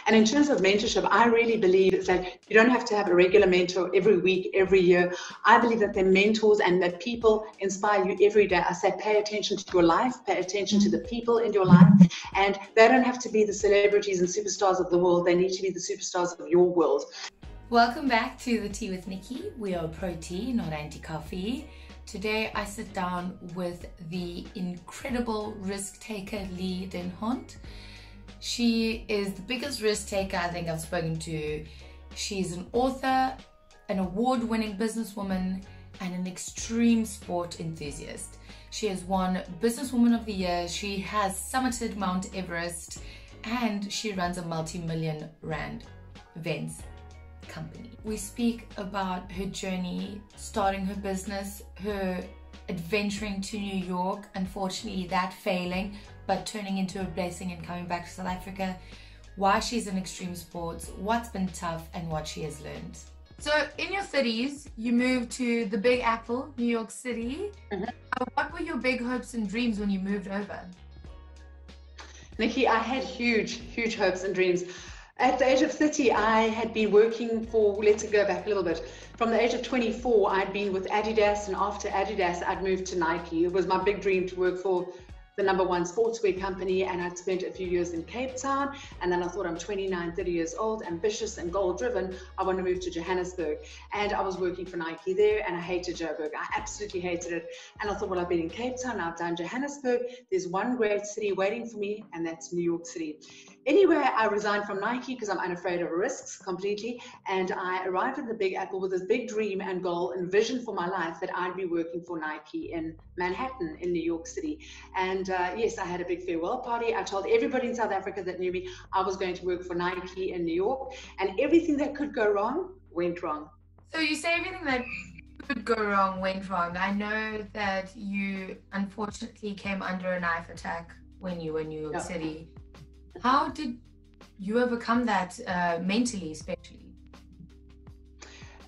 And in terms of mentorship, I really believe that you don't have to have a regular mentor every week, every year. I believe that they're mentors and that people inspire you every day. I say pay attention to your life, pay attention to the people in your life, and they don't have to be the celebrities and superstars of the world. They need to be the superstars of your world. Welcome back to The Tea with Nikki. We are pro tea, not anti-coffee. Today I sit down with the incredible risk taker Lee Den Hont. She is the biggest risk taker I think I've spoken to. She's an author, an award-winning businesswoman, and an extreme sport enthusiast. She has won Businesswoman of the Year, she has summited Mount Everest, and she runs a multi-million rand events company. We speak about her journey, starting her business, her adventuring to New York, unfortunately that failing, but turning into a blessing and coming back to South Africa, why she's in extreme sports, what's been tough, and what she has learned. So in your 30s, you moved to the Big Apple, New York City. What were your big hopes and dreams when you moved over? Nikki, I had huge hopes and dreams. At the age of 30, I had been working for, let's go back a little bit. From the age of 24, I'd been with Adidas, and after Adidas, I'd moved to Nike. It was my big dream to work for the #1 sportswear company, and I'd spent a few years in Cape Town, and then I thought, I'm 29, 30 years old, ambitious and goal driven, I want to move to Johannesburg. And I was working for Nike there, and I hated Joburg. I absolutely hated it. And I thought, well, I've been in Cape Town, now I've done Johannesburg, there's one great city waiting for me, and that's New York City. Anyway, I resigned from Nike because I'm unafraid of risks completely, and I arrived at the Big Apple with this big dream and goal and vision for my life that I'd be working for Nike in Manhattan in New York City. And yes, I had a big farewell party. I told everybody in South Africa that knew me I was going to work for Nike in New York, and everything that could go wrong went wrong. So you say everything that could go wrong went wrong. I know that you unfortunately came under a knife attack when you were in New York City. How did you overcome that mentally, especially?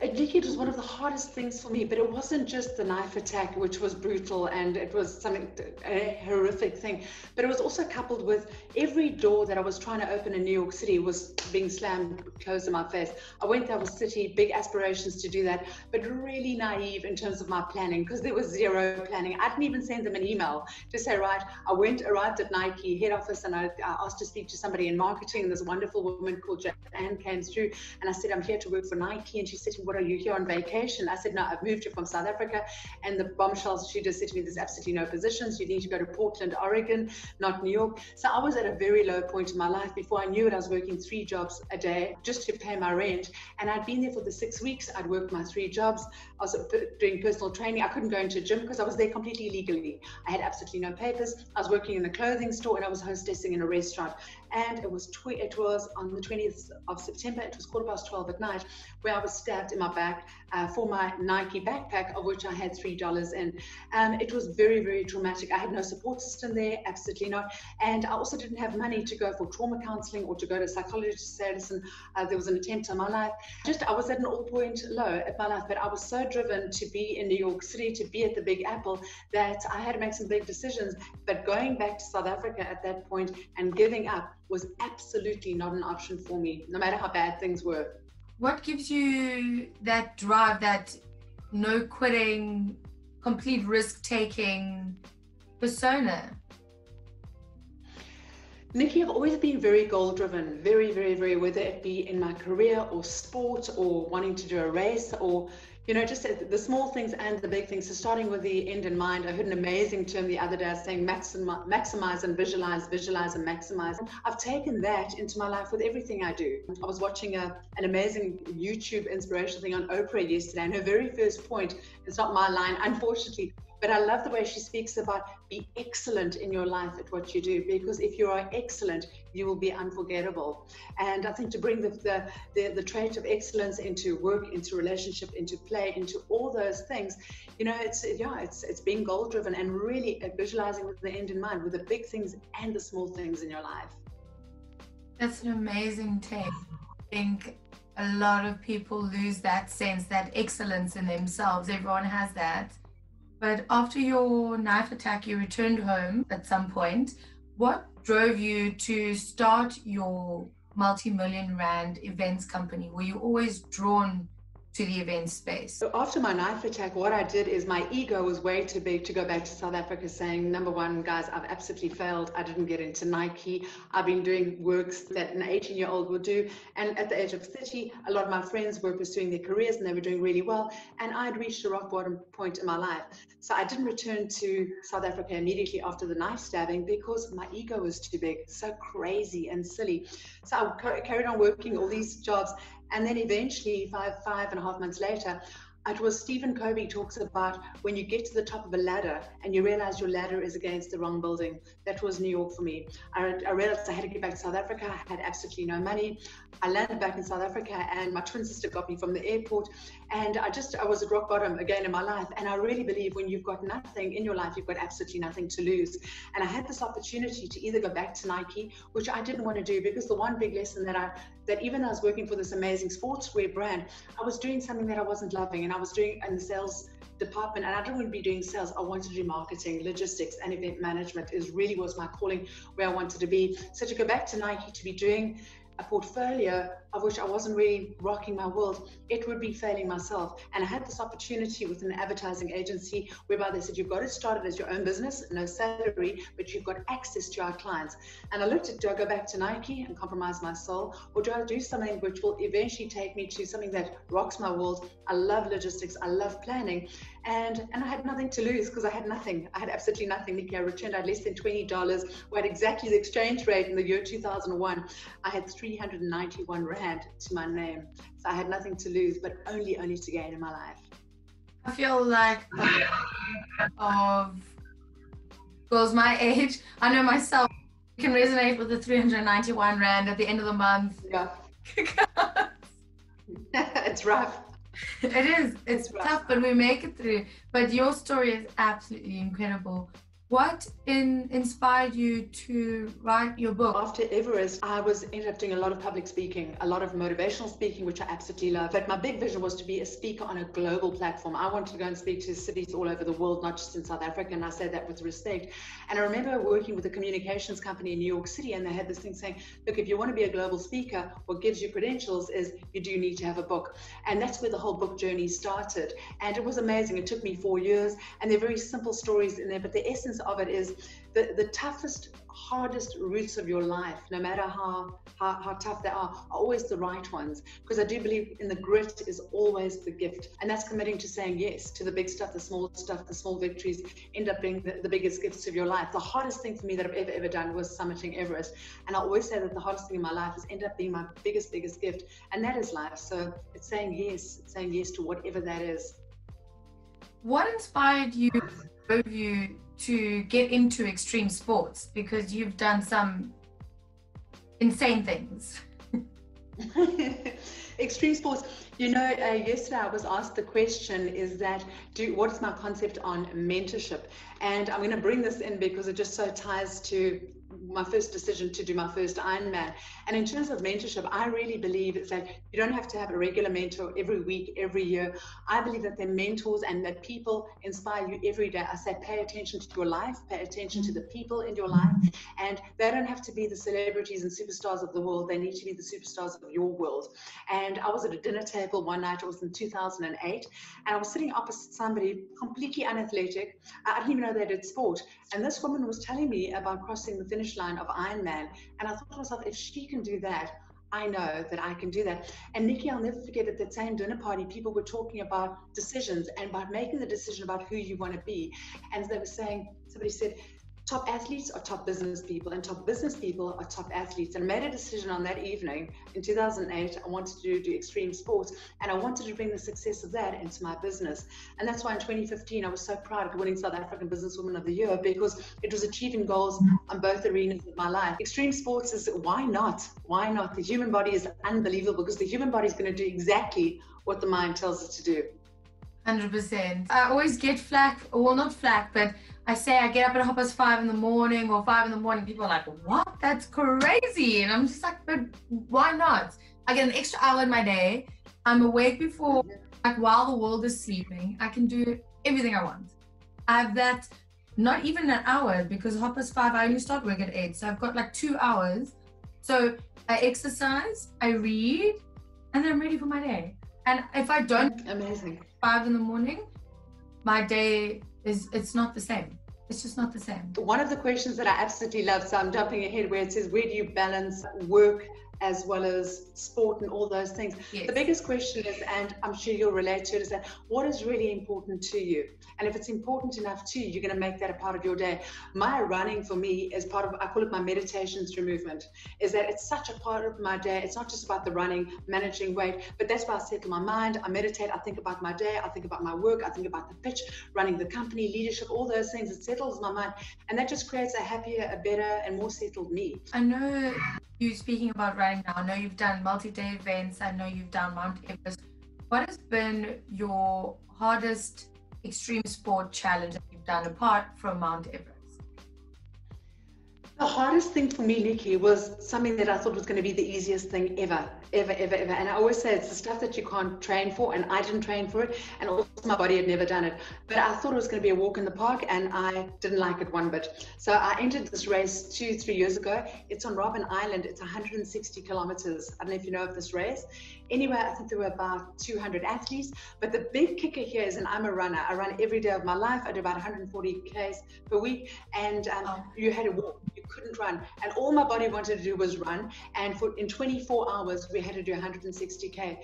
Nikki, it was one of the hardest things for me, but it wasn't just the knife attack, which was brutal and it was something, a horrific thing, but it was also coupled with every door that I was trying to open in New York City was being slammed closed in my face. I went there, was city, big aspirations to do that, but really naive in terms of my planning because there was zero planning. I didn't even send them an email to say, right, arrived at Nike head office and I asked to speak to somebody in marketing, and this wonderful woman called Joanne came through and I said, I'm here to work for Nike, and she said, what are you here on vacation? I said, no, I've moved here from South Africa. And the bombshells, she just said to me, there's absolutely no positions. You need to go to Portland, Oregon, not New York. So I was at a very low point in my life. Before I knew it, I was working 3 jobs a day just to pay my rent. And I'd been there for the 6 weeks. I'd worked my 3 jobs. I was doing personal training. I couldn't go into a gym because I was there completely illegally. I had absolutely no papers. I was working in a clothing store and I was hostessing in a restaurant. And it was on the 20th of September, it was 12:15 at night, where I was stabbed in my back for my Nike backpack, of which I had $3 in. It was very, very traumatic. I had no support system there, absolutely not. And I also didn't have money to go for trauma counseling or to go to a psychologist to say, listen, there was an attempt on my life. I was at an all-point low at my life, but I was so driven to be in New York City, to be at the Big Apple, that I had to make some big decisions. But going back to South Africa at that point and giving up was absolutely not an option for me, no matter how bad things were. What gives you that drive, that no quitting, complete risk taking persona? Nikki, I've always been very goal driven, very, whether it be in my career or sport or wanting to do a race or, just the small things and the big things. So starting with the end in mind, I heard an amazing term the other day saying maximize and visualize and maximize. I've taken that into my life with everything I do. I was watching an amazing YouTube inspirational thing on Oprah yesterday, and her very first point, it's not my line, unfortunately, but I love the way she speaks about be excellent in your life at what you do, because if you are excellent, you will be unforgettable. And I think to bring the trait of excellence into work, into relationship, into play, into all those things, it's being goal driven and really visualizing with the end in mind, with the big things and the small things in your life. That's an amazing take. I think a lot of people lose that sense, that excellence in themselves. Everyone has that. But after your knife attack, you returned home at some point. What drove you to start your multi-million rand events company? Were you always drawn to the event space? So after my knife attack, what I did is my ego was way too big to go back to South Africa saying, number one, guys, I've absolutely failed. I didn't get into Nike. I've been doing works that an 18-year-old would do. And at the age of 30, a lot of my friends were pursuing their careers and they were doing really well. And I'd reached a rock bottom point in my life. So I didn't return to South Africa immediately after the knife stabbing because my ego was too big, so crazy and silly. So I carried on working all these jobs. And then eventually, five and a half months later, it was Stephen Covey talks about when you get to the top of a ladder and you realize your ladder is against the wrong building. That was New York for me. I realized I had to get back to South Africa. I had absolutely no money. I landed back in South Africa and my twin sister got me from the airport. And I was at rock bottom again in my life. And I really believe when you've got nothing in your life, you've got absolutely nothing to lose. And I had this opportunity to either go back to Nike, which I didn't want to do because the one big lesson that even though I was working for this amazing sportswear brand, I was doing something that I wasn't loving, and I was doing in the sales department, and I didn't want to be doing sales. I wanted to do marketing, logistics, and event management. Really was my calling, where I wanted to be. So to go back to Nike, to be doing a portfolio of which I wasn't really rocking my world, it would be failing myself. And I had this opportunity with an advertising agency whereby they said, you've got to start it as your own business, no salary, but you've got access to our clients. And I looked at, do I go back to Nike and compromise my soul, or do I do something which will eventually take me to something that rocks my world? I love logistics, I love planning, and I had nothing to lose because I had nothing. I had absolutely nothing, Nikki. I returned, I had less than $20. We had exactly the exchange rate in the year 2001. I had 391 Rand to my name. So I had nothing to lose, but only to gain in my life. I feel like of girls my age, I know myself, can resonate with the 391 Rand at the end of the month. Yeah. It's rough. It is. It's tough, but we make it through. But your story is absolutely incredible. What inspired you to write your book? After Everest, I ended up doing a lot of public speaking, a lot of motivational speaking, which I absolutely love. But my big vision was to be a speaker on a global platform. I wanted to go and speak to cities all over the world, not just in South Africa, and I say that with respect. And I remember working with a communications company in New York City, and they had this thing saying, look, if you want to be a global speaker, what gives you credentials is you do need to have a book. And that's where the whole book journey started. And it was amazing. It took me 4 years, and they're very simple stories in there, but the essence of it is the toughest, hardest routes of your life, no matter how tough they are always the right ones. Because I do believe in the grit is always the gift. And that's committing to saying yes to the big stuff, the small victories end up being the biggest gifts of your life. The hardest thing for me that I've ever done was summiting Everest. And I always say that the hardest thing in my life has ended up being my biggest gift. And that is life. So it's saying yes to whatever that is. What inspired you, drove you to get into extreme sports? Because you've done some insane things. Extreme sports. Yesterday I was asked the question, what is my concept on mentorship? And I'm going to bring this in because it just so ties to my first decision to do my first Ironman. And in terms of mentorship, I really believe that you don't have to have a regular mentor every week, every year. I believe that they're mentors and that people inspire you every day. I say pay attention to your life, pay attention to the people in your life, and they don't have to be the celebrities and superstars of the world. They need to be the superstars of your world. And I was at a dinner table one night, it was in 2008, and I was sitting opposite somebody completely unathletic. I didn't even know they did sport. And this woman was telling me about crossing the finish line of Ironman. And I thought to myself, if she can do that, I know that I can do that. And Nikki, I'll never forget at that same dinner party, people were talking about decisions and about making the decision about who you want to be. And they were saying, somebody said, top athletes are top business people, and top business people are top athletes. And I made a decision on that evening in 2008. I wanted to do extreme sports, and I wanted to bring the success of that into my business. And that's why in 2015, I was so proud of winning South African Businesswoman of the Year, because it was achieving goals on both arenas of my life. Extreme sports is, why not? Why not? The human body is unbelievable, because the human body is going to do exactly what the mind tells it to do. 100%. I always get flack, well, not flack, but I say I get up at 5:30 in the morning or 5 in the morning. People are like, what? That's crazy. And I'm just like, but why not? I get an extra hour in my day. I'm awake before, like while the world is sleeping. I can do everything I want. I have that, not even an hour, because 5:30, I only start work at 8. So I've got like 2 hours So I exercise, I read, and then I'm ready for my day. And if I don't, amazing. 5 in the morning, my day it's not the same. It's just not the same. One of the questions that I absolutely love, so I'm jumping ahead, where it says, where do you balance work as well as sport and all those things? Yes. The biggest question is, and I'm sure you'll relate to it, is that what is really important to you? And if it's important enough to you, you're going to make that a part of your day. My running for me is part of, I call it my meditation through movement, is that it's such a part of my day. It's not just about the running, managing weight, but that's why I settle my mind. I meditate, I think about my day, I think about my work, I think about the pitch, running the company, leadership, all those things. It settles my mind, and that just creates a happier, a better, and more settled me. I know you speaking about running now. I know you've done multi-day events. I know you've done Mount Everest. What has been your hardest extreme sport challenge that you've done apart from Mount Everest? The hardest thing for me, Nikki, was something that I thought was going to be the easiest thing ever. And I always say it's the stuff that you can't train for, and I didn't train for it, and also my body had never done it. But I thought it was going to be a walk in the park, and I didn't like it one bit. So I entered this race 2-3 years ago. It's on Robben Island. It's 160 kilometers. I don't know if you know of this race. Anyway, I think there were about 200 athletes. But the big kicker here is, and I'm a runner. I run every day of my life. I do about 140 Ks per week, and you had to walk. You couldn't run, and all my body wanted to do was run. And in 24 hours, we had to do 160K.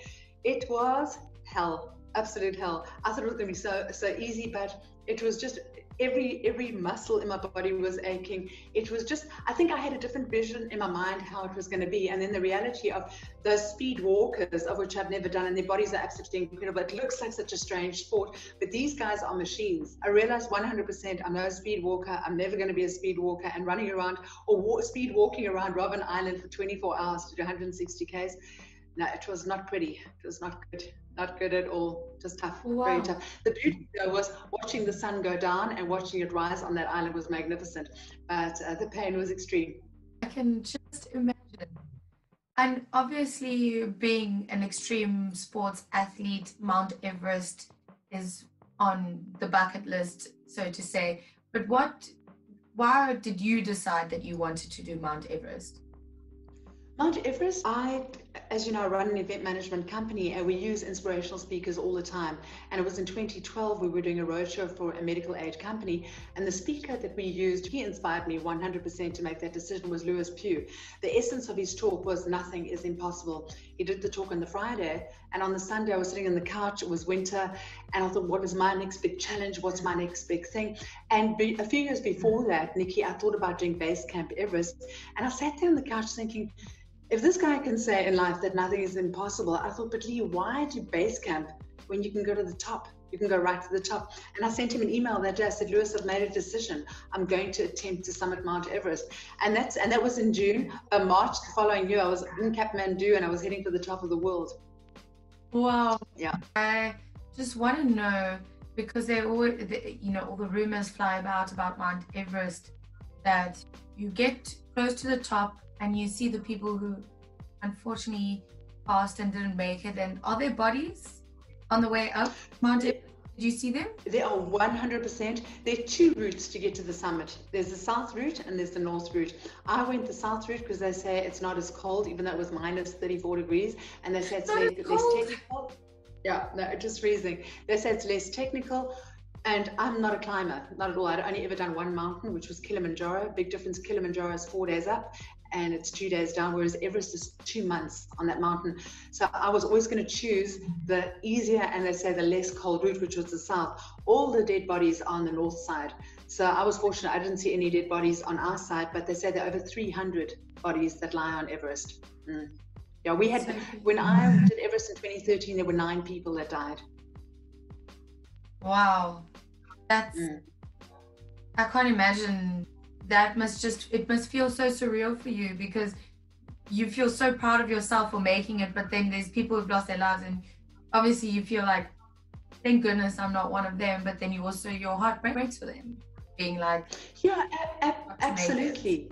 It was hell, absolute hell. I thought it was going to be so easy, but it was just every muscle in my body was aching. It was just, I think I had a different vision in my mind how it was going to be, and then the reality of those speed walkers, of which I've never done, and their bodies are absolutely incredible. It looks like such a strange sport, but these guys are machines. I realized 100% I'm not a speed walker. I'm never going to be a speed walker, and running around or speed walking around Robben Island for 24 hours to do 160 Ks. No, it was not pretty. It was not good at all. Just tough, wow. Very tough. The beauty though was watching the sun go down and watching it rise on that island was magnificent, but the pain was extreme. I can just imagine. And obviously, being an extreme sports athlete, Mount Everest is on the bucket list, so to say. But why did you decide that you wanted to do Mount Everest? Mount Everest, as you know, I run an event management company, and we use inspirational speakers all the time. And it was in 2012, we were doing a roadshow for a medical aid company, and the speaker that we used, he inspired me 100% to make that decision, was Lewis Pugh. The essence of his talk was nothing is impossible. He did the talk on the Friday, and on the Sunday I was sitting on the couch. It was winter, and I thought, what is my next big challenge? What's my next big thing? And a few years before that, Nikki, I thought about doing Base Camp Everest, and I sat there on the couch thinking, if this guy can say in life that nothing is impossible, I thought, but Lee, why do base camp when you can go to the top? You can go right to the top. And I sent him an email that day. I said, Lewis, I've made a decision. I'm going to attempt to summit Mount Everest. And that was in June. By March the following year, I was in Kathmandu and I was heading for the top of the world. Wow. Yeah. I just want to know, because they always, all the rumors fly about Mount Everest, that you get close to the top and you see the people who unfortunately passed and didn't make it. And are there bodies on the way up Mount Everest? Did you see them? There are 100%. There are two routes to get to the summit. There's the south route and there's the north route. I went the south route because they say it's not as cold, even though it was minus 34 degrees. And they say it's less technical. Yeah, no, it's just freezing. They say it's less technical. And I'm not a climber, not at all. I'd only ever done one mountain, which was Kilimanjaro. Big difference, Kilimanjaro is 4 days up and it's 2 days down, whereas Everest is 2 months on that mountain. So I was always going to choose the easier and they say the less cold route, which was the south. All the dead bodies are on the north side. So I was fortunate, I didn't see any dead bodies on our side, but they say there are over 300 bodies that lie on Everest. Yeah, we had, when I did Everest in 2013, there were 9 people that died. Wow. That's, I can't imagine. It must feel so surreal for you, because you feel so proud of yourself for making it, but then there's people who've lost their lives, and obviously you feel like, thank goodness I'm not one of them, but then your heart breaks for them, being like, yeah, absolutely.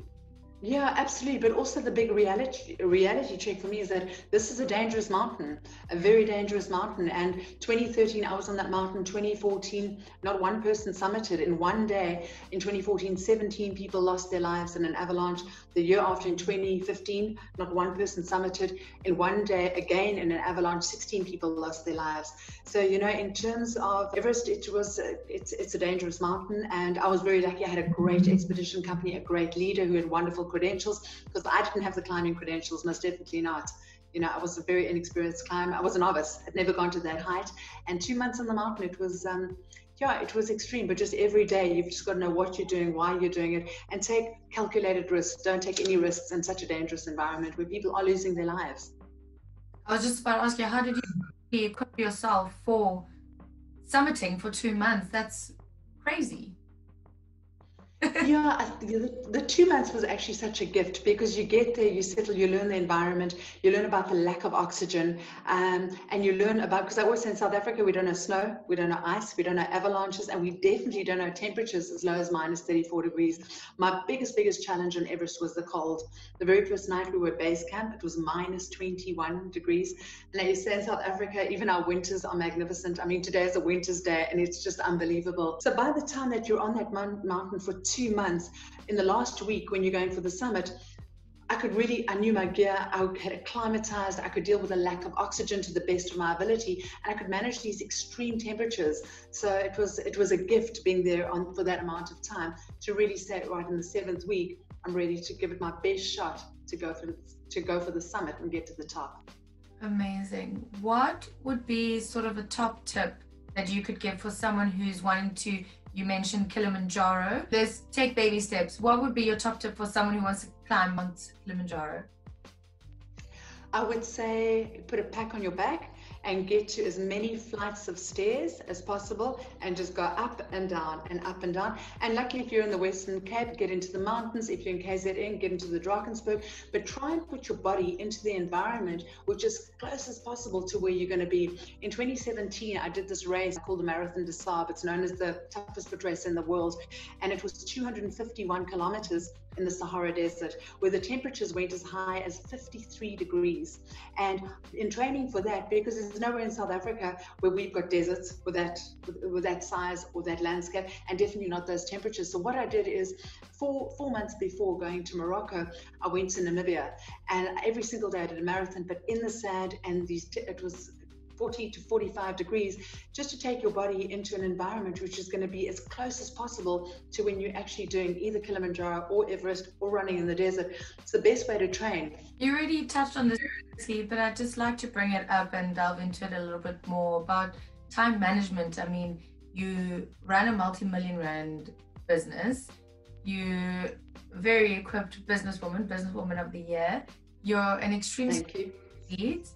Yeah, absolutely. But also the big reality check for me is that this is a dangerous mountain, a very dangerous mountain. And 2013, I was on that mountain. 2014, not one person summited in one day. In 2014, 17 people lost their lives in an avalanche. The year after, in 2015, not one person summited in one day. Again, in an avalanche, 16 people lost their lives. So, in terms of Everest, it's a dangerous mountain. And I was very lucky. I had a great expedition company, a great leader who had wonderful credentials, because I didn't have the climbing credentials, most definitely not. I was a very inexperienced climber. I was a novice. I'd never gone to that height. And 2 months on the mountain, it was, it was extreme. But just every day, you've just got to know what you're doing, why you're doing it, and take calculated risks. Don't take any risks in such a dangerous environment where people are losing their lives. I was just about to ask you, how did you equip yourself for summiting for 2 months? That's crazy. Yeah, the 2 months was actually such a gift, because you get there, you settle, you learn the environment, you learn about the lack of oxygen, and you learn about, because I always say in South Africa, we don't know snow, we don't know ice, we don't know avalanches, and we definitely don't know temperatures as low as minus 34 degrees. My biggest challenge on Everest was the cold. The very first night we were at base camp, it was minus 21 degrees. And you say in South Africa, even our winters are magnificent. I mean, today is a winter's day, and it's just unbelievable. So by the time that you're on that mountain for 2 months, in the last week when you're going for the summit, I knew my gear, I had acclimatized, I could deal with a lack of oxygen to the best of my ability, and I could manage these extreme temperatures. So it was a gift being there for that amount of time, to really say, right, in the 7th week, I'm ready to give it my best shot to go for the summit and get to the top. Amazing. What would be sort of a top tip that you could give for someone who's wanting to, you mentioned Kilimanjaro. Let's take baby steps. What would be your top tip for someone who wants to climb Mount Kilimanjaro? I would say put a pack on your back and get to as many flights of stairs as possible, and just go up and down and up and down. And luckily, if you're in the Western Cape, get into the mountains. If you're in KZN, get into the Drakensberg. But try and put your body into the environment which is close as possible to where you're going to be. In 2017, I did this race called the Marathon des Sables. It's known as the toughest foot race in the world. And it was 251 kilometers in the Sahara Desert, where the temperatures went as high as 53 degrees. And in training for that, because there's nowhere in South Africa where we've got deserts with that size or that landscape, and definitely not those temperatures. So what I did is, 4 months before going to Morocco, I went to Namibia, and every single day I did a marathon, but in the sand, and it was 40 to 45 degrees, just to take your body into an environment which is going to be as close as possible to when you're actually doing either Kilimanjaro or Everest or running in the desert. It's the best way to train. You already touched on this, but I'd just like to bring it up and delve into it a little bit more about time management. I mean, you run a multi-million rand business. You're very equipped businesswoman of the year. You're an extreme athlete.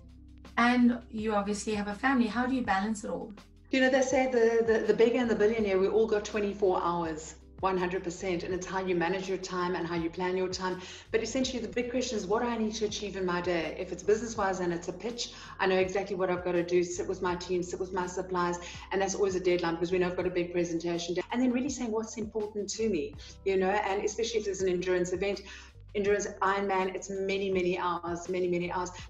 And you obviously have a family. How do you balance it all? They say the beggar and the billionaire, we all got 24 hours, 100%. And it's how you manage your time and how you plan your time. But essentially, the big question is, what do I need to achieve in my day? If it's business-wise and it's a pitch, I know exactly what I've got to do, sit with my team, sit with my suppliers. And that's always a deadline, because we know I've got a big presentation. And then really saying what's important to me, and especially if there's an endurance event. Endurance Ironman, it's many hours,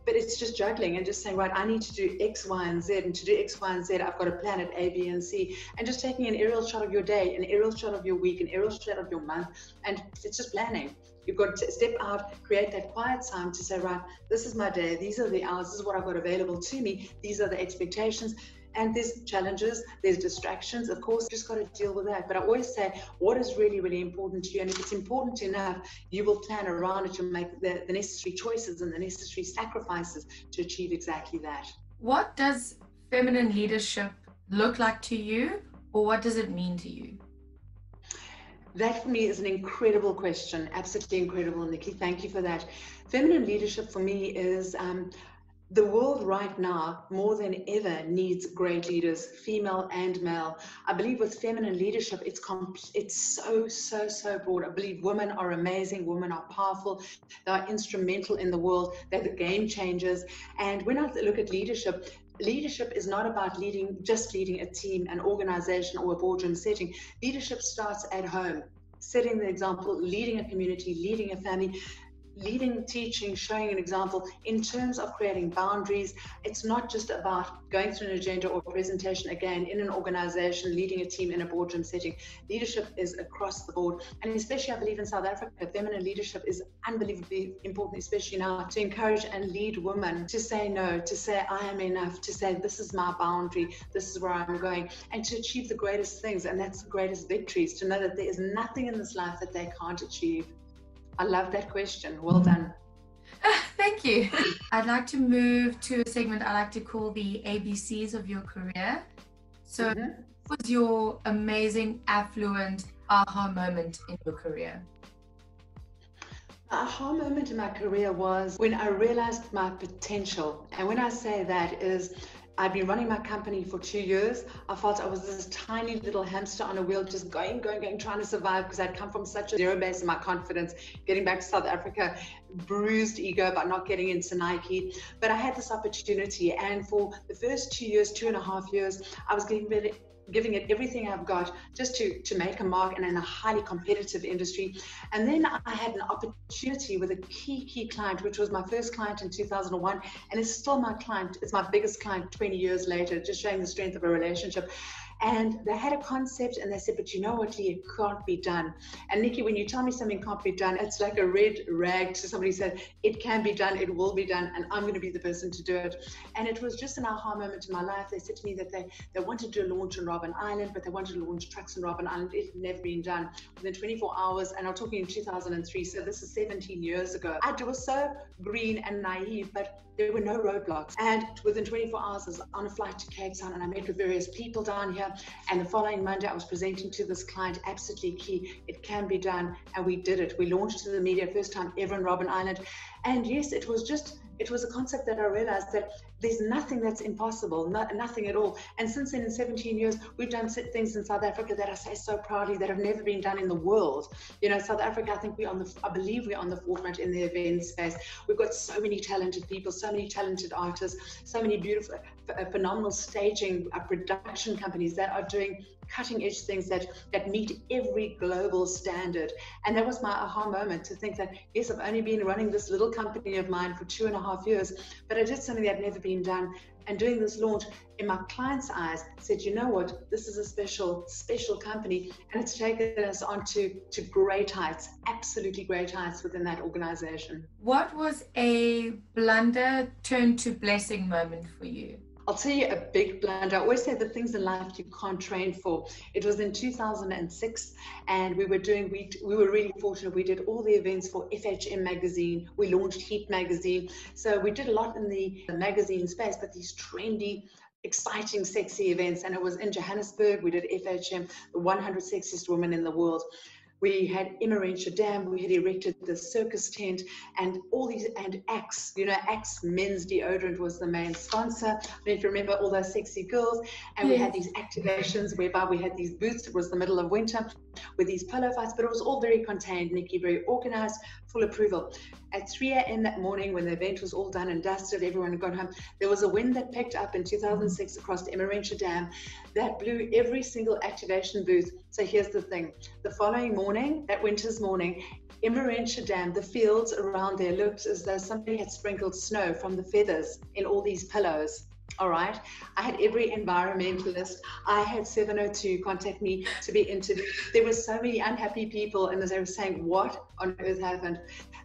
but it's just juggling and just saying, right, I need to do X, Y, and Z, and to do X, Y, and Z, I've got to plan it A, B, and C, and just taking an aerial shot of your day, an aerial shot of your week, an aerial shot of your month, and it's just planning. You've got to step out, create that quiet time to say, right, this is my day, these are the hours, this is what I've got available to me, these are the expectations. And there's challenges, there's distractions, of course, you just got to deal with that. But I always say, what is really important to you? And if it's important enough, you will plan around it, you'll make the necessary choices and the necessary sacrifices to achieve exactly that. What does feminine leadership look like to you, or what does it mean to you? That for me is an incredible question, absolutely incredible, Nikki. Thank you for that. Feminine leadership for me is the world right now, more than ever, needs great leaders, female and male. I believe with feminine leadership, it's so broad. I believe women are amazing, women are powerful, they are instrumental in the world, they're the game changers. And when I look at leadership is not about leading a team, an organization, or a boardroom setting. Leadership starts at home. setting the example, leading a community, leading a family, leading, teaching, showing an example in terms of creating boundaries. It's not just about going through an agenda or presentation again in an organization, leading a team in a boardroom setting. Leadership is across the board. And especially I believe in South Africa, feminine leadership is unbelievably important, especially now, to encourage and lead women to say no, to say I am enough, to say this is my boundary, this is where I'm going, and to achieve the greatest things. And that's the greatest victories, to know that there is nothing in this life that they can't achieve. I love that question. Well done. Thank you. I'd like to move to a segment I like to call the ABCs of your career. So what was your amazing, affluent aha moment in your career? The aha moment in my career was when I realized my potential. And when I say that is, I'd been running my company for 2 years. I felt I was this tiny little hamster on a wheel, just going, trying to survive, because I'd come from such a zero base in my confidence, getting back to South Africa, bruised ego about not getting into Nike. But I had this opportunity, and for the first 2 years, 2.5 years, I was giving it everything I've got just to make a mark and in a highly competitive industry. And then I had an opportunity with a key client, which was my first client in 2001, and it's still my client. It's my biggest client 20 years later, just showing the strength of a relationship. And they had a concept and they said, but you know what, Lee, it can't be done. And Nikki, when you tell me something can't be done, it's like a red rag to somebody said, it can be done, it will be done, and I'm going to be the person to do it. And it was just an aha moment in my life. They said to me that they wanted to launch in Robben Island, but they wanted to launch trucks in Robben Island. It had never been done. Within 24 hours, and I'm talking in 2003, so this is 17 years ago. I was so green and naive, but there were no roadblocks. And within 24 hours, I was on a flight to Cape Town, and I met with various people down here. And the following Monday, I was presenting to this client, absolutely key. It can be done. And we did it. We launched to the media, first time ever in Robben Island. And yes, it was a concept that I realized that there's nothing that's impossible, nothing at all. And since then, in 17 years, we've done things in South Africa that I say so proudly that have never been done in the world. You know, South Africa, I believe we're on the forefront in the event space. We've got so many talented people, so many talented artists, so many beautiful, phenomenal staging production companies that are doing cutting edge things that meet every global standard. And that was my aha moment, to think that, yes, I've only been running this little company of mine for 2.5 years, but I did something that had never been done. And doing this launch, in my client's eyes, said, you know what, this is a special company, and it's taken us on to great heights, absolutely great heights within that organization. What was a blunder turned to blessing moment for you? I'll tell you a big blunder. I always say the things in life you can't train for. It was in 2006, and we were really fortunate. We did all the events for FHM magazine. We launched Heat magazine. So we did a lot in the magazine space, but these trendy, exciting, sexy events. And it was in Johannesburg. We did FHM, the 100 sexiest women in the world. We had Ironman Dam, we had erected the circus tent, and all these, and Axe, Axe men's deodorant was the main sponsor. I don't know if you remember all those sexy girls. And we had these activations whereby we had these booths. It was the middle of winter with these polo fights, but it was all very contained, Nikki, very organized, full approval. At 3 a.m. that morning, when the event was all done and dusted, everyone had gone home, there was a wind that picked up in 2006 across Ironman Dam that blew every single activation booth. So here's the thing. The following morning, that winter's morning, Ironman Dam, the fields around there looked as though somebody had sprinkled snow from the feathers in all these pillows. All right. I had every environmentalist. I had 702 contact me to be interviewed. There were so many unhappy people, and as they were saying, what on earth happened?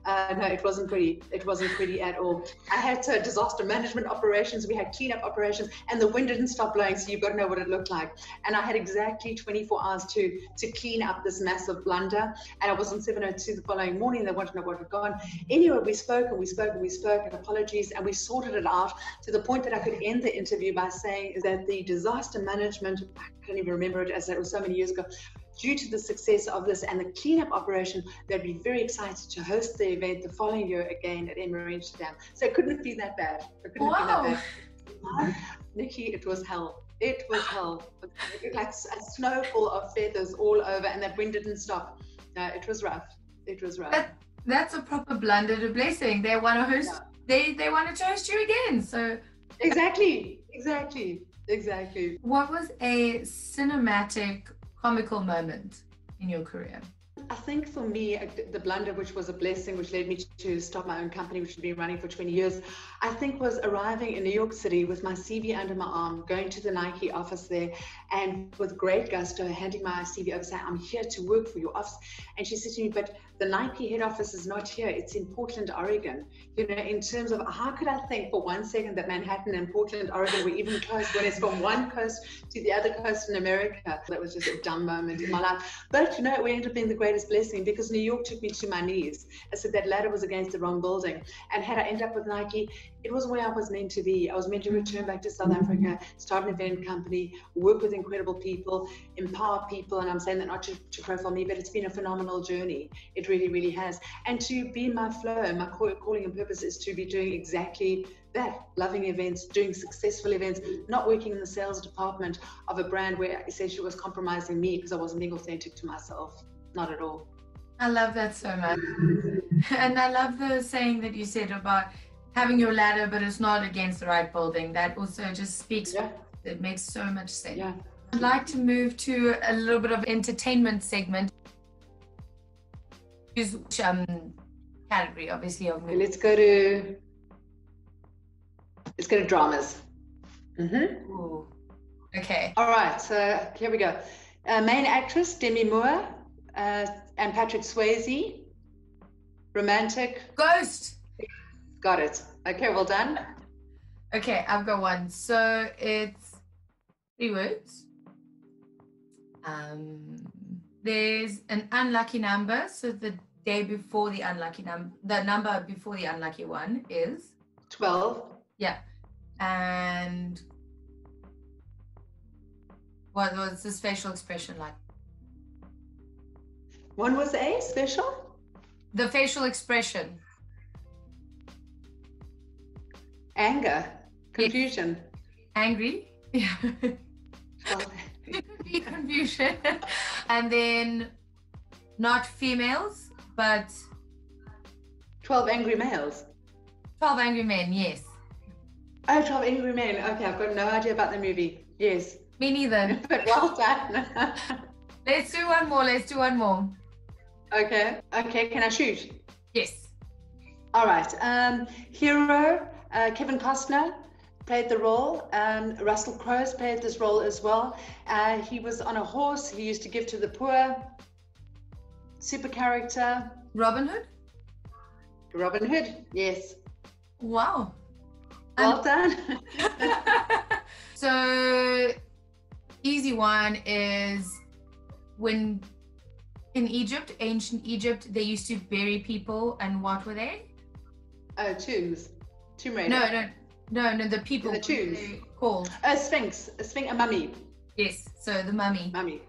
No, it wasn't pretty. It wasn't pretty at all. I had disaster management operations. We had cleanup operations, and the wind didn't stop blowing. So you've got to know what it looked like. And I had exactly 24 hours to clean up this massive blunder. And I was on 702 the following morning. They wanted to know what had gone. Anyway, we spoke, and apologies, and we sorted it out to the point that I could end the interview by saying that the disaster management, I can't even remember it as it was so many years ago, due to the success of this and the cleanup operation, they'd be very excited to host the event the following year again at Ironman Dam. So it couldn't have been that bad. Nikki, it was hell. It was hell. Like a snow full of feathers all over, and that wind didn't stop. No, it was rough. It was rough. That's a proper blunder to blessing. They want to host. Yeah. They wanted to host you again. So exactly. What was a cinematic, comical moment in your career? I think for me, the blunder, which was a blessing, which led me to start my own company, which had been running for 20 years, I think was arriving in New York City with my CV under my arm, going to the Nike office there, and with great gusto, handing my CV over, saying, I'm here to work for your office. And she said to me, but the Nike head office is not here. It's in Portland, Oregon. You know, in terms of how could I think for 1 second that Manhattan and Portland, Oregon were even close when it's from one coast to the other coast in America. That was just a dumb moment in my life. But, you know, it ended up being the greatest blessing because New York took me to my knees. I said that ladder was against the wrong building. And had I ended up with Nike, it was where I was meant to be. I was meant to return back to South Africa, start an event company, work with incredible people, empower people. And I'm saying that not to profile me, but it's been a phenomenal journey. It really, really has. And to be in my flow and my calling and purpose is to be doing exactly that, loving events, doing successful events, not working in the sales department of a brand where essentially was compromising me because I wasn't being authentic to myself. Not at all. I love that so much. And I love the saying that you said about having your ladder, but it's not against the right building. That also just speaks, it makes so much sense. Yeah. I'd like to move to a little bit of entertainment segment. Which category, obviously, of movies. Let's go to dramas. Ooh. Okay. All right, so here we go. Main actress Demi Moore and Patrick Swayze. Romantic. Ghost. Got it. Okay, well done. Okay, I've got one. So it's 3 words. There's an unlucky number. So the day before the unlucky number, the number before the unlucky one is 12. Yeah. And what was the facial expression like? One was a special? The facial expression. Anger. Confusion. Angry. Yeah. It could be confusion. And then not females, but 12 angry males. 12 angry men, yes. Oh, 12 angry men. Okay, I've got no idea about the movie. Yes. Me neither. But well done. Let's do one more. Okay. Okay, can I shoot? Yes. All right. Hero, Kevin Costner played the role. Russell Crowe played this role as well. He was on a horse. He used to give to the poor. Super character. Robin Hood? Robin Hood, yes. Wow. Well done. So, easy one is when in Egypt, ancient Egypt, they used to bury people, and what were they? Oh, tombs. Tomb Raider. No, the people. The tombs. Called? A sphinx, a mummy. Yes, so the mummy. Mummy.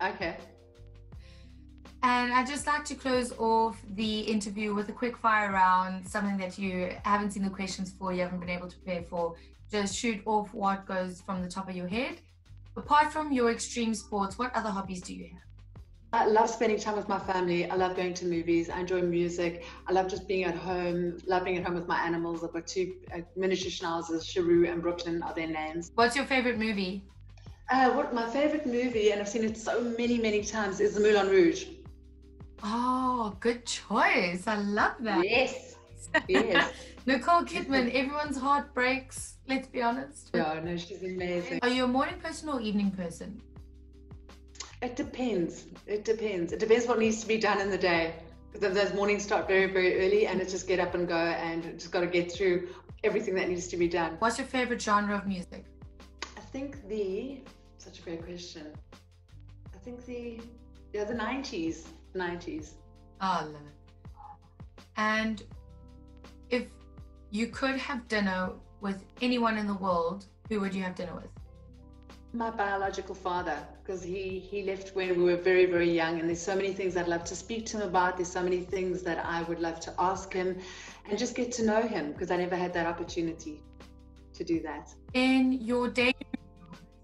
Okay. And I'd just like to close off the interview with a quick fire round, something that you haven't seen the questions for, you haven't been able to prepare for. Just shoot off what goes from the top of your head. Apart from your extreme sports, what other hobbies do you have? I love spending time with my family. I love going to movies. I enjoy music. I love just being at home, love being at home with my animals. I've got 2 miniature schnauzers, Sharu and Brooklyn are their names. What's your favorite movie? What my favorite movie, and I've seen it so many times, is The Moulin Rouge. Oh, good choice. I love that. Yes. Yes. Nicole Kidman, everyone's heart breaks, let's be honest. Yeah, no, she's amazing. Are you a morning person or evening person? It depends. It depends what needs to be done in the day. Because those mornings start very early and it's just get up and go and just got to get through everything that needs to be done. What's your favorite genre of music? I think such a great question. I think the 90s. 90s. Oh, I love it. And if you could have dinner with anyone in the world, who would you have dinner with? My biological father, because he left when we were very young, and there's so many things I'd love to speak to him about. There's so many things that I would love to ask him and just get to know him, because I never had that opportunity to do that. In your day,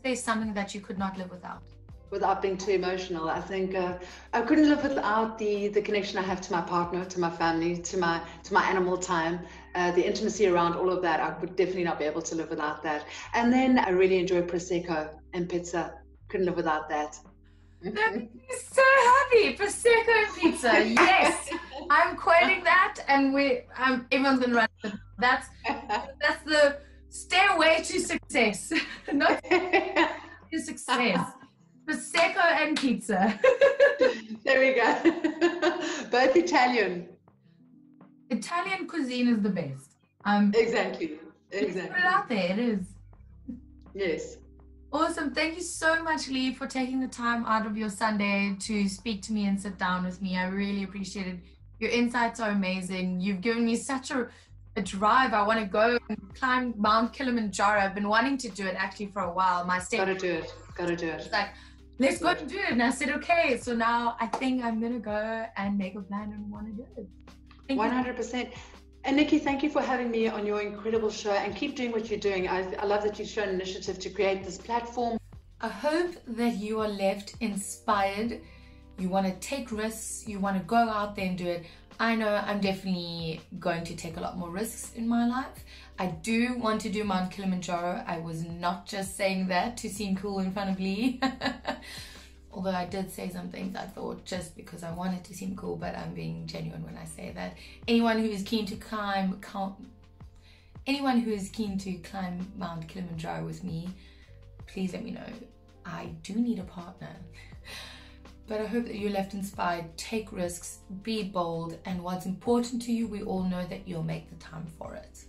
there's something that you could not live without being too emotional. I think I couldn't live without the connection I have to my partner, to my family, to my animal time, the intimacy around all of that. I would definitely not be able to live without that. And then I really enjoy Prosecco and pizza. Couldn't live without that. That makes me so happy. Prosecco and pizza. Yes, I'm quoting that, and everyone's gonna run. That's the stairway to success. Not to success. Prosecco and pizza. There we go. Both Italian. Italian cuisine is the best. Exactly. Put it out there. It is. Yes. Awesome. Thank you so much, Lee, for taking the time out of your Sunday to speak to me and sit down with me. I really appreciate it. Your insights are amazing. You've given me such a drive. I want to go and climb Mount Kilimanjaro. I've been wanting to do it actually for a while. My step Gotta do it. It's like, let's go and do it. And I said, okay. So now I think I'm going to go and make a plan and want to do it. 100%. And Nikki, thank you for having me on your incredible show, and keep doing what you're doing. I love that you've shown initiative to create this platform. I hope that you are left inspired. You want to take risks. You want to go out there and do it. I know I'm definitely going to take a lot more risks in my life. I do want to do Mount Kilimanjaro. I was not just saying that to seem cool in front of Lee. Although I did say some things I thought just because I wanted to seem cool, but I'm being genuine when I say that. Anyone who is keen to climb Mount Kilimanjaro with me, please let me know. I do need a partner. But I hope that you're left inspired. Take risks, be bold, and what's important to you, we all know that you'll make the time for it.